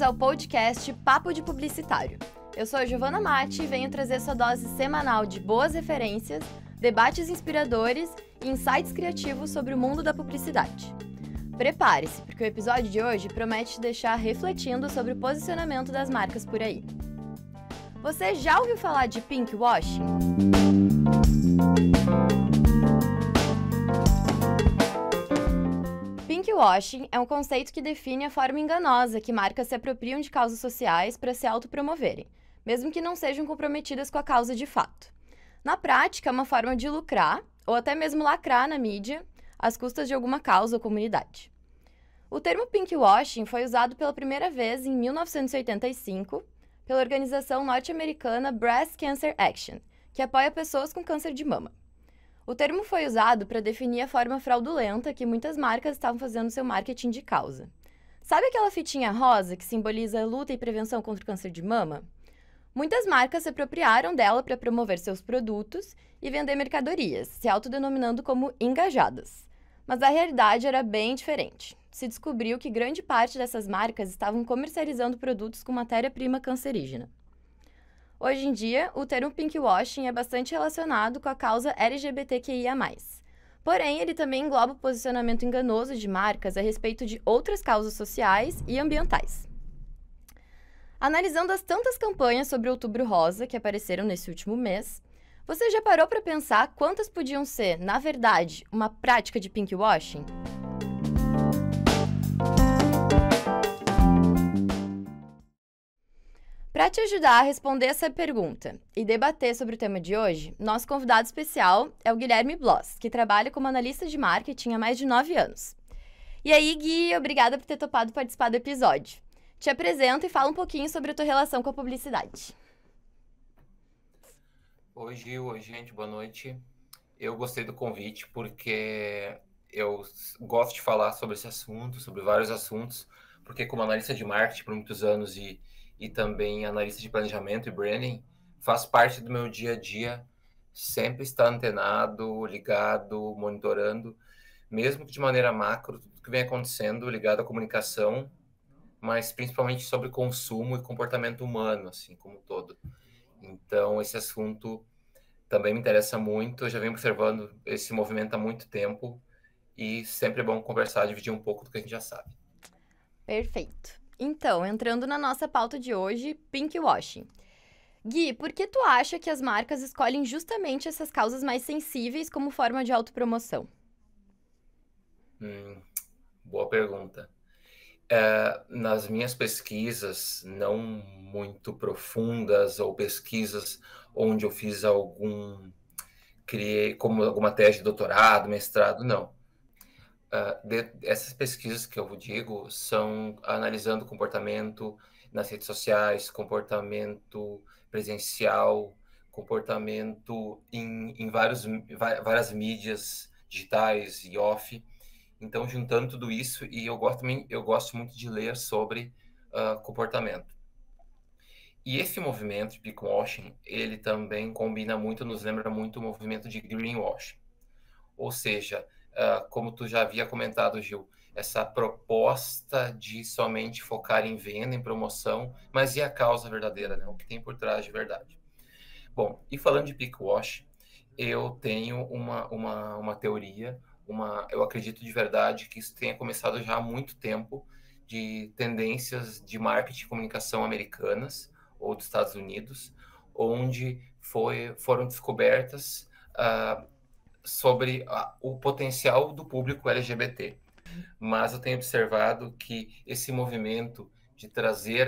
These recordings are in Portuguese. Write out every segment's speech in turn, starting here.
ao podcast Papo de Publicitário. Eu sou a Giovana Matti e venho trazer sua dose semanal de boas referências, debates inspiradores e insights criativos sobre o mundo da publicidade. Prepare-se, porque o episódio de hoje promete te deixar refletindo sobre o posicionamento das marcas por aí. Você já ouviu falar de pinkwashing? Pinkwashing é um conceito que define a forma enganosa que marcas se apropriam de causas sociais para se autopromoverem, mesmo que não sejam comprometidas com a causa de fato. Na prática, é uma forma de lucrar, ou até mesmo lacrar na mídia, às custas de alguma causa ou comunidade. O termo pinkwashing foi usado pela primeira vez em 1985 pela organização norte-americana Breast Cancer Action, que apoia pessoas com câncer de mama. O termo foi usado para definir a forma fraudulenta que muitas marcas estavam fazendo seu marketing de causa. Sabe aquela fitinha rosa que simboliza a luta e prevenção contra o câncer de mama? Muitas marcas se apropriaram dela para promover seus produtos e vender mercadorias, se autodenominando como engajadas. Mas a realidade era bem diferente. Se descobriu que grande parte dessas marcas estavam comercializando produtos com matéria-prima cancerígena. Hoje em dia, o termo pinkwashing é bastante relacionado com a causa LGBTQIA+. Porém, ele também engloba o posicionamento enganoso de marcas a respeito de outras causas sociais e ambientais. Analisando as tantas campanhas sobre o Outubro Rosa que apareceram nesse último mês, você já parou para pensar quantas podiam ser, na verdade, uma prática de pinkwashing? Para te ajudar a responder essa pergunta e debater sobre o tema de hoje, nosso convidado especial é o Guilherme Bloss, que trabalha como analista de marketing há mais de 9 anos. E aí, Gui, obrigada por ter topado participar do episódio. Te apresento e fala um pouquinho sobre a tua relação com a publicidade. Oi, Gil. Oi, gente. Boa noite. Eu gostei do convite porque eu gosto de falar sobre esse assunto, sobre vários assuntos, porque como analista de marketing por muitos anos e também analista de planejamento e branding, faz parte do meu dia a dia sempre estar antenado, ligado, monitorando, mesmo que de maneira macro, tudo que vem acontecendo ligado à comunicação, mas principalmente sobre consumo e comportamento humano, assim como um todo. Então, esse assunto também me interessa muito, eu já venho observando esse movimento há muito tempo e sempre é bom conversar, dividir um pouco do que a gente já sabe. Perfeito. Então, entrando na nossa pauta de hoje, pinkwashing. Gui, por que tu acha que as marcas escolhem justamente essas causas mais sensíveis como forma de autopromoção? Boa pergunta. Nas minhas pesquisas, não muito profundas, ou pesquisas onde eu fiz criei como alguma tese de doutorado, mestrado, não. Essas pesquisas que eu digo são analisando comportamento nas redes sociais, comportamento presencial, comportamento em várias mídias digitais e off. Então, juntando tudo isso, e eu gosto muito de ler sobre comportamento. E esse movimento de pinkwashing, ele também combina muito, nos lembra muito o movimento de greenwashing. Ou seja, como tu já havia comentado, Gil, essa proposta de somente focar em venda, em promoção, mas e a causa verdadeira, né? O que tem por trás de verdade. Bom, e falando de pinkwashing, eu tenho uma teoria, eu acredito de verdade que isso tenha começado já há muito tempo, de tendências de marketing e comunicação americanas ou dos Estados Unidos, onde foram descobertas sobre o potencial do público LGBT. Mas eu tenho observado que esse movimento de trazer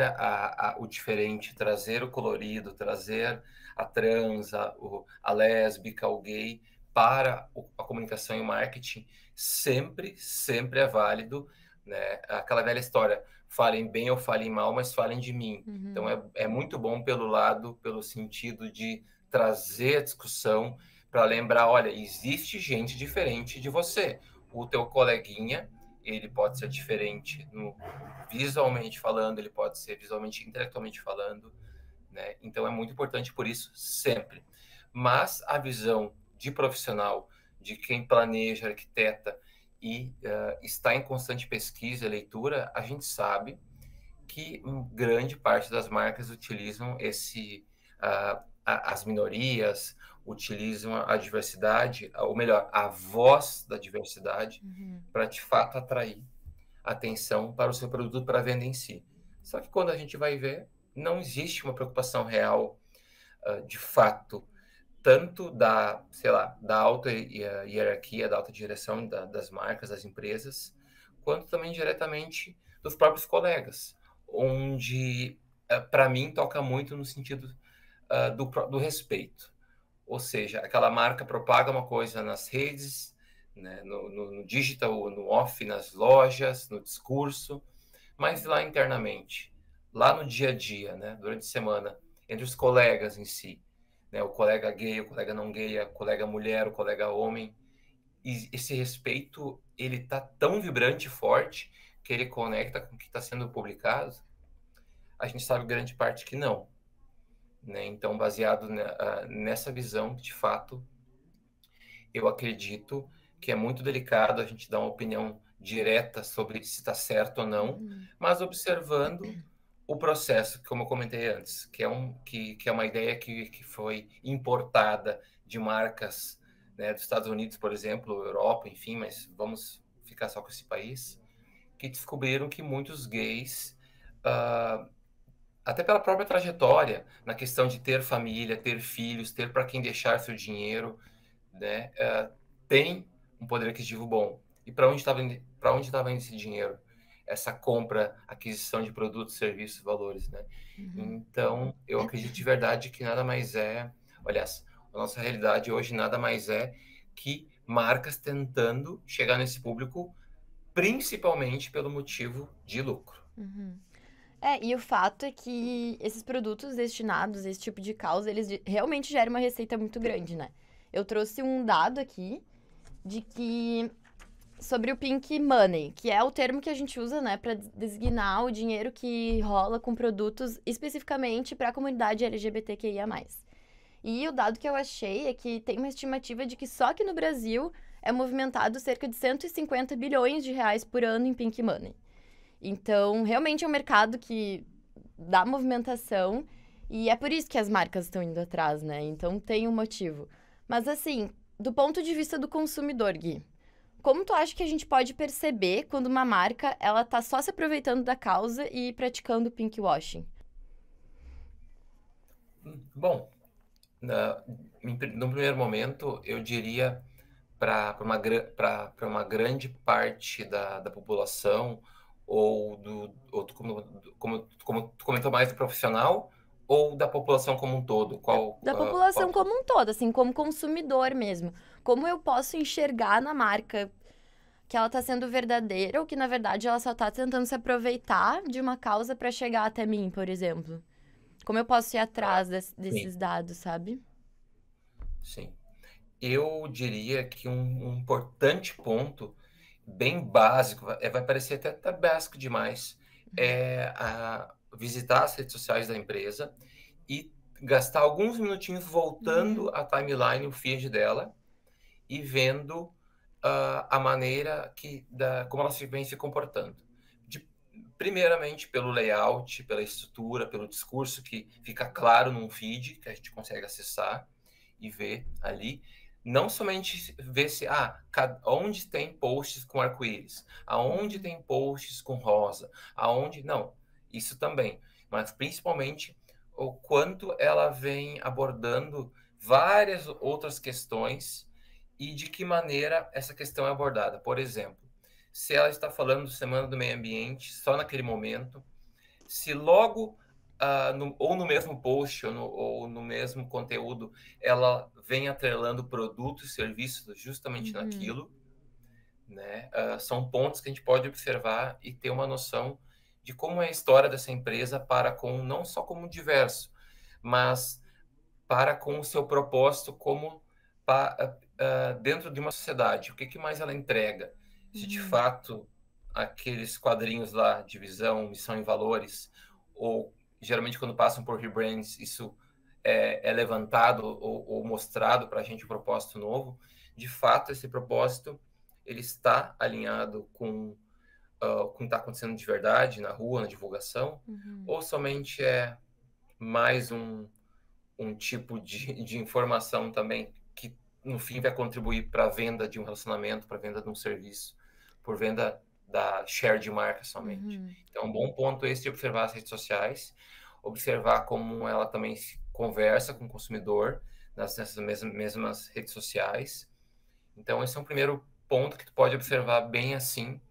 o diferente, trazer o colorido, trazer a trans, a lésbica, o gay para a comunicação e o marketing sempre é válido, né? Aquela velha história, falem bem ou falem mal, mas falem de mim. Uhum. Então é muito bom pelo sentido de trazer a discussão para lembrar, olha, existe gente diferente de você. O teu coleguinha, ele pode ser diferente visualmente falando, ele pode ser visualmente, intelectualmente falando, né? Então é muito importante por isso, sempre. Mas a visão de profissional, de quem planeja, arquiteta e está em constante pesquisa e leitura, a gente sabe que grande parte das marcas utilizam as minorias, utilizam a diversidade, ou melhor, a voz da diversidade, para de fato atrair atenção para o seu produto, para a venda em si. Só que quando a gente vai ver, não existe uma preocupação real, de fato, tanto da, sei lá, da alta hierarquia, da alta direção das marcas, das empresas, quanto também diretamente dos próprios colegas, onde, para mim, toca muito no sentido do respeito. Ou seja, aquela marca propaga uma coisa nas redes, né, no digital, no off, nas lojas, no discurso, mas lá internamente, lá no dia a dia, né, durante a semana, entre os colegas em si, né, o colega gay, o colega não gay, a colega mulher, o colega homem, e esse respeito, ele tá tão vibrante e forte que ele conecta com o que está sendo publicado. A gente sabe grande parte que não, né? Então, baseado nessa visão, de fato, eu acredito que é muito delicado a gente dar uma opinião direta sobre se está certo ou não, mas observando o processo, como eu comentei antes, que é uma ideia que foi importada de marcas, né, dos Estados Unidos, por exemplo, Europa, enfim, mas vamos ficar só com esse país, que descobriram que muitos gays, até pela própria trajetória, na questão de ter família, ter filhos, ter para quem deixar seu dinheiro, né, tem um poder aquisitivo bom. E para onde estava indo esse dinheiro? Essa compra, aquisição de produtos, serviços, valores, né? Então, eu acredito de verdade que nada mais é, aliás, a nossa realidade hoje nada mais é que marcas tentando chegar nesse público, principalmente pelo motivo de lucro. E o fato é que esses produtos destinados a esse tipo de causa, eles realmente geram uma receita muito grande, né? Eu trouxe um dado aqui de que sobre o pink money, que é o termo que a gente usa, né, para designar o dinheiro que rola com produtos especificamente para a comunidade LGBTQIA+. E o dado que eu achei é que tem uma estimativa de que só que no Brasil é movimentado cerca de 150 bilhões de reais por ano em pink money. Então, realmente é um mercado que dá movimentação e é por isso que as marcas estão indo atrás, né? Então, tem um motivo. Mas, assim, do ponto de vista do consumidor, Gui, como tu acha que a gente pode perceber quando uma marca, ela tá só se aproveitando da causa e praticando pinkwashing? Bom, no primeiro momento, eu diria para uma grande parte da população, como tu comentou, mais do profissional, ou da população como um todo? Da população como um todo, assim, como consumidor mesmo. Como eu posso enxergar na marca que ela tá sendo verdadeira ou que, na verdade, ela só tá tentando se aproveitar de uma causa para chegar até mim, por exemplo? Como eu posso ir atrás desses dados, sabe? Sim. Eu diria que um importante ponto, bem básico, vai parecer até básico demais, é visitar as redes sociais da empresa e gastar alguns minutinhos voltando a timeline, o feed dela, e vendo a maneira como ela vem se comportando. Primeiramente, pelo layout, pela estrutura, pelo discurso que fica claro num feed, que a gente consegue acessar e ver ali. Não somente ver se, onde tem posts com arco-íris, aonde tem posts com rosa, aonde... Não, isso também. Mas, principalmente, o quanto ela vem abordando várias outras questões e de que maneira essa questão é abordada. Por exemplo, se ela está falando de Semana do Meio Ambiente só naquele momento, se logo, ou no mesmo post, ou no mesmo conteúdo, ela vem atrelando produtos e serviços justamente naquilo, né? São pontos que a gente pode observar e ter uma noção de como é a história dessa empresa para com, não só como diverso, mas para com o seu propósito como dentro de uma sociedade. O que mais ela entrega? Se de fato aqueles quadrinhos lá de visão, missão e valores, ou geralmente quando passam por rebrands, isso é levantado ou mostrado para a gente um propósito novo. De fato, esse propósito ele está alinhado com com o que está acontecendo de verdade na rua, na divulgação, ou somente é mais um tipo de informação também que, no fim, vai contribuir para a venda de um relacionamento, para a venda de um serviço, por venda da share de marca somente. Então, é um bom ponto esse de observar as redes sociais, observar como ela também se conversa com o consumidor nessas mesmas redes sociais. Então, esse é um primeiro ponto que tu pode observar bem assim,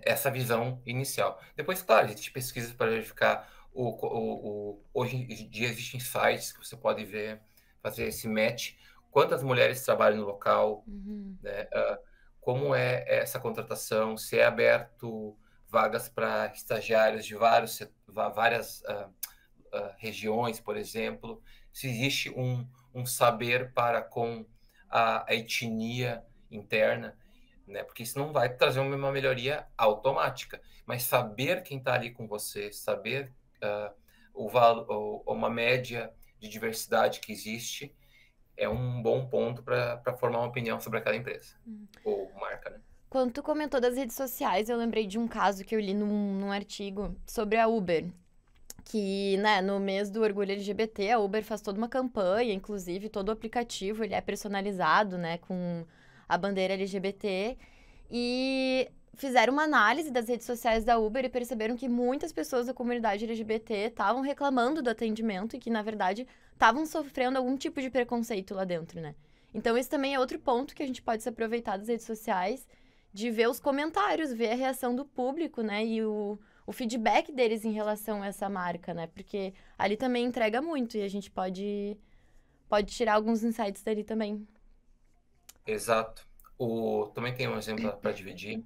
essa visão inicial. Depois, claro, existe pesquisas para verificar hoje em dia existem sites que você pode ver, fazer esse match, quantas mulheres trabalham no local, né? Como é essa contratação, se é aberto vagas para estagiários de várias regiões, por exemplo, se existe um saber para com a etnia interna, né? Porque isso não vai trazer uma melhoria automática, mas saber quem está ali com você, saber uma média de diversidade que existe é um bom ponto para formar uma opinião sobre aquela empresa ou marca, né? Quando tu comentou das redes sociais, eu lembrei de um caso que eu li num artigo sobre a Uber. Que, né, no mês do orgulho LGBT, a Uber faz toda uma campanha, inclusive todo o aplicativo, ele é personalizado, né, com a bandeira LGBT. E fizeram uma análise das redes sociais da Uber e perceberam que muitas pessoas da comunidade LGBT estavam reclamando do atendimento e que, na verdade, estavam sofrendo algum tipo de preconceito lá dentro, né? Então, esse também é outro ponto que a gente pode se aproveitar das redes sociais, de ver os comentários, ver a reação do público, né, e o feedback deles em relação a essa marca, né? Porque ali também entrega muito e a gente pode tirar alguns insights dali também. Exato. Também tem um exemplo para dividir,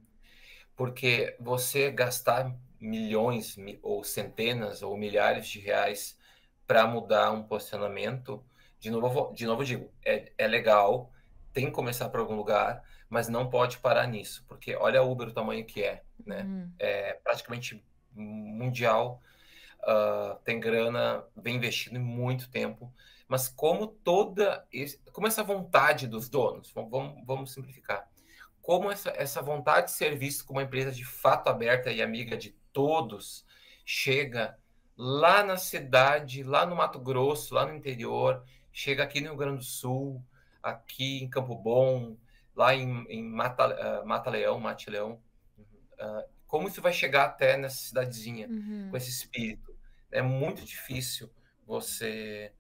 porque você gastar milhões ou centenas ou milhares de reais para mudar um posicionamento, de novo digo, é legal, tem que começar por algum lugar, mas não pode parar nisso, porque olha a Uber o tamanho que é, né? É praticamente mundial, tem grana, vem investindo em muito tempo, mas como essa vontade dos donos, vamos simplificar, como essa vontade de ser visto como uma empresa de fato aberta e amiga de todos chega lá na cidade, lá no Mato Grosso, lá no interior, chega aqui no Rio Grande do Sul, aqui em Campo Bom, lá em Mata Leão, como isso vai chegar até nessa cidadezinha com esse espírito? É muito difícil você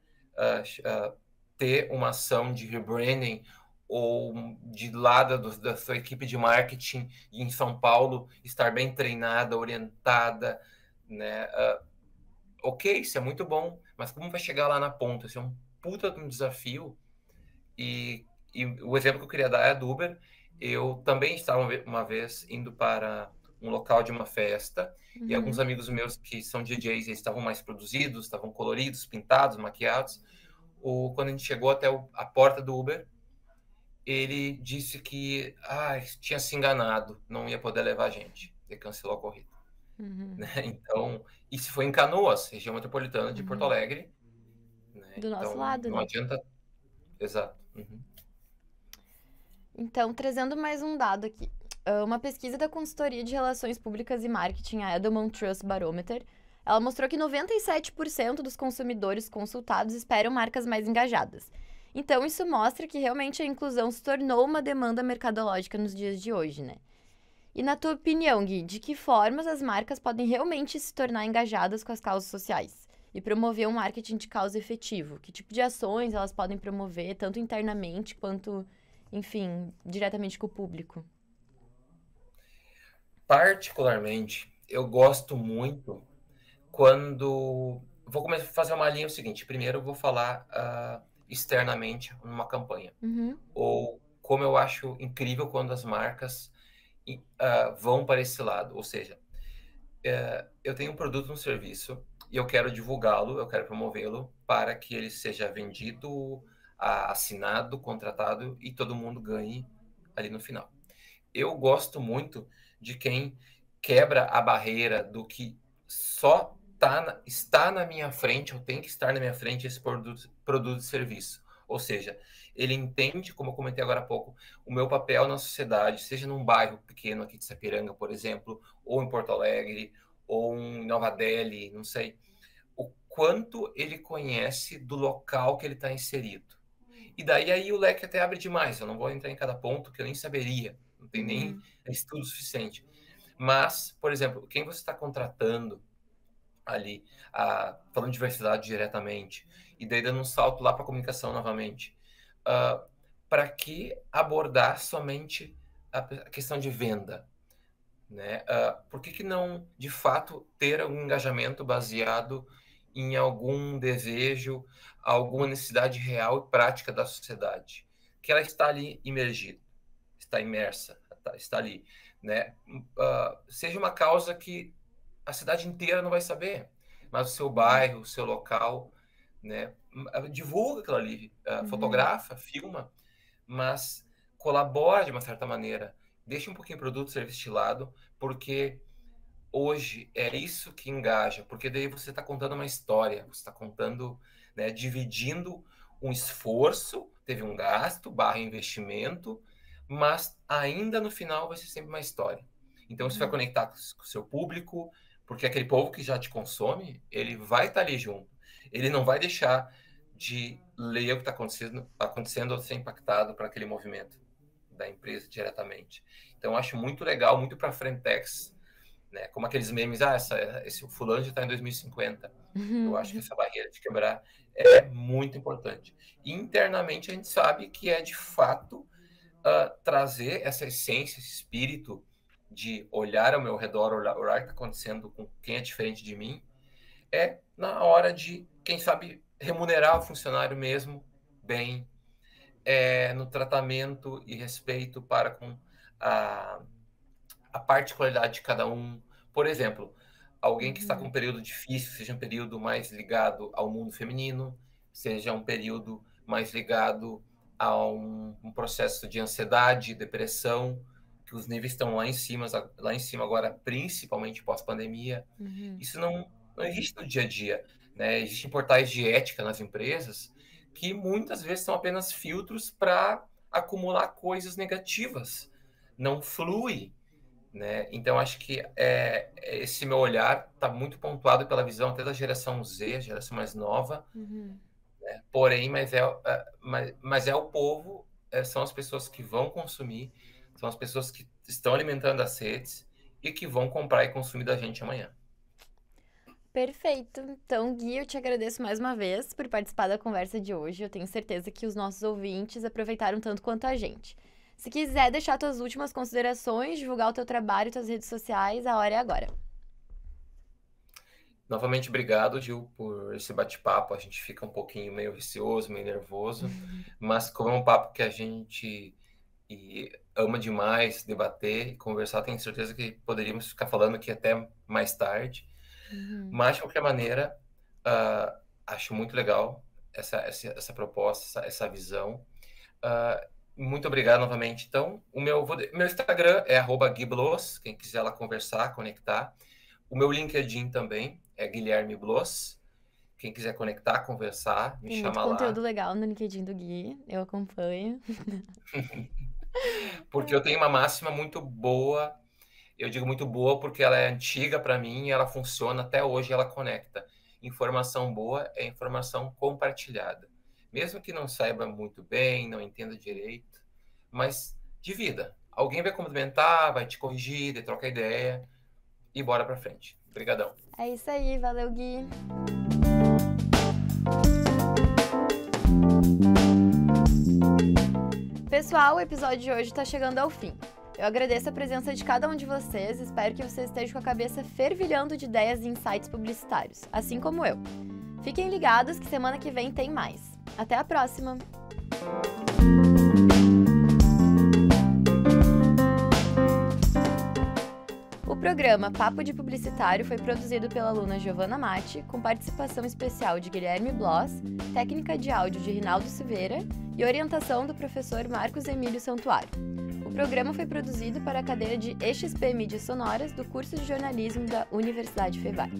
ter uma ação de rebranding ou de lado da sua equipe de marketing em São Paulo estar bem treinada, orientada, né? Ok, isso é muito bom, mas como vai chegar lá na ponta? Isso é um puta de um desafio. E o exemplo que eu queria dar é do Uber. Eu também estava uma vez indo para um local de uma festa e alguns amigos meus que são DJs, eles estavam mais produzidos, estavam coloridos, pintados, maquiados. Quando a gente chegou até a porta do Uber, ele disse que tinha se enganado, não ia poder levar a gente. Ele cancelou a corrida. Né? Então, isso foi em Canoas, região metropolitana de Porto Alegre. Né? Do nosso então, lado, não né? adianta. Exato. Então, trazendo mais um dado aqui. Uma pesquisa da consultoria de relações públicas e marketing, a Edelman Trust Barometer, ela mostrou que 97% dos consumidores consultados esperam marcas mais engajadas. Então, isso mostra que realmente a inclusão se tornou uma demanda mercadológica nos dias de hoje, né? E na tua opinião, Gui, de que formas as marcas podem realmente se tornar engajadas com as causas sociais e promover um marketing de causa efetivo? Que tipo de ações elas podem promover, tanto internamente quanto, enfim, diretamente com o público? Particularmente, eu gosto muito quando... Vou começar a fazer uma linha o seguinte. Primeiro, eu vou falar externamente numa campanha. Ou como eu acho incrível quando as marcas vão para esse lado. Ou seja, eu tenho um produto, um serviço, e eu quero divulgá-lo, eu quero promovê-lo para que ele seja vendido, assinado, contratado e todo mundo ganhe ali no final. Eu gosto muito de quem quebra a barreira do que só está na minha frente, ou tem que estar na minha frente esse produto e serviço. Ou seja, ele entende, como eu comentei agora há pouco, o meu papel na sociedade, seja num bairro pequeno aqui de Sapiranga, por exemplo, ou em Porto Alegre, ou em Nova Delhi, não sei, o quanto ele conhece do local que ele está inserido. E daí aí o leque até abre demais, eu não vou entrar em cada ponto que eu nem saberia, não tem nem estudo suficiente. Mas, por exemplo, quem você está contratando ali, falando de diversidade diretamente, e daí dando um salto lá para a comunicação novamente, para que abordar somente a questão de venda? Né? Por que não, de fato, ter um engajamento baseado em algum desejo, alguma necessidade real e prática da sociedade? Que ela está ali imergida, está imersa, está ali. Né? Seja uma causa que a cidade inteira não vai saber, mas o seu bairro, o seu local, né? Divulga aquilo ali, fotografa, filma, mas colabora de uma certa maneira. Deixa um pouquinho o produto, serviço de lado, porque hoje é isso que engaja, porque daí você está contando uma história, você está contando, né, dividindo um esforço, teve um gasto, barra investimento, mas ainda no final vai ser sempre uma história. Então você vai conectar com o seu público, porque aquele povo que já te consome, ele vai estar ali junto. Ele não vai deixar de ler o que está acontecendo ou ser impactado por aquele movimento da empresa diretamente. Então, acho muito legal, muito para a Frentex, né? Como aqueles memes, esse fulano já está em 2050. Eu acho que essa barreira de quebrar é muito importante. E internamente a gente sabe que é de fato trazer essa essência, esse espírito de olhar ao meu redor, olhar o que está acontecendo com quem é diferente de mim, é na hora de, quem sabe, remunerar o funcionário mesmo bem, no tratamento e respeito para com a particularidade de cada um. Por exemplo, alguém que está com um período difícil, seja um período mais ligado ao mundo feminino, seja um período mais ligado a um processo de ansiedade, depressão, que os níveis estão lá em cima agora, principalmente pós-pandemia. Isso não existe no dia a dia, né? Existem portais de ética nas empresas que muitas vezes são apenas filtros para acumular coisas negativas. Não flui, né? Então, acho que esse meu olhar está muito pontuado pela visão até da geração Z, a geração mais nova. Né? Porém, mas é o povo, são as pessoas que vão consumir, são as pessoas que estão alimentando as redes e que vão comprar e consumir da gente amanhã. Perfeito. Então, Gui, eu te agradeço mais uma vez por participar da conversa de hoje. Eu tenho certeza que os nossos ouvintes aproveitaram tanto quanto a gente. Se quiser deixar tuas últimas considerações, divulgar o teu trabalho e tuas redes sociais, a hora é agora. Novamente, obrigado, Gil, por esse bate-papo. A gente fica um pouquinho meio receoso, meio nervoso, mas como é um papo que a gente ama demais debater e conversar, tenho certeza que poderíamos ficar falando aqui até mais tarde. Mas, de qualquer maneira, acho muito legal essa proposta, essa visão. Muito obrigado novamente. Então, o meu Instagram é @GuiBloss, quem quiser lá conversar, conectar. O meu LinkedIn também é Guilherme Bloss. Quem quiser conectar, conversar, me chama lá. Tem muito conteúdo legal no LinkedIn do Gui, eu acompanho. Porque eu tenho uma máxima muito boa. Eu digo muito boa porque ela é antiga para mim e ela funciona até hoje, ela conecta. Informação boa é informação compartilhada. Mesmo que não saiba muito bem, não entenda direito, mas divida. Alguém vai complementar, vai te corrigir, troca ideia e bora para frente. Obrigadão. É isso aí, valeu, Gui. Pessoal, o episódio de hoje está chegando ao fim. Eu agradeço a presença de cada um de vocês, espero que vocês estejam com a cabeça fervilhando de ideias e insights publicitários, assim como eu. Fiquem ligados que semana que vem tem mais. Até a próxima! O programa Papo de Publicitário foi produzido pela aluna Giovana Matti, com participação especial de Guilherme Bloss, técnica de áudio de Rinaldo Silveira e orientação do professor Marcos Emílio Santuário. O programa foi produzido para a cadeira de EXP Mídias Sonoras do curso de jornalismo da Universidade FEVAC.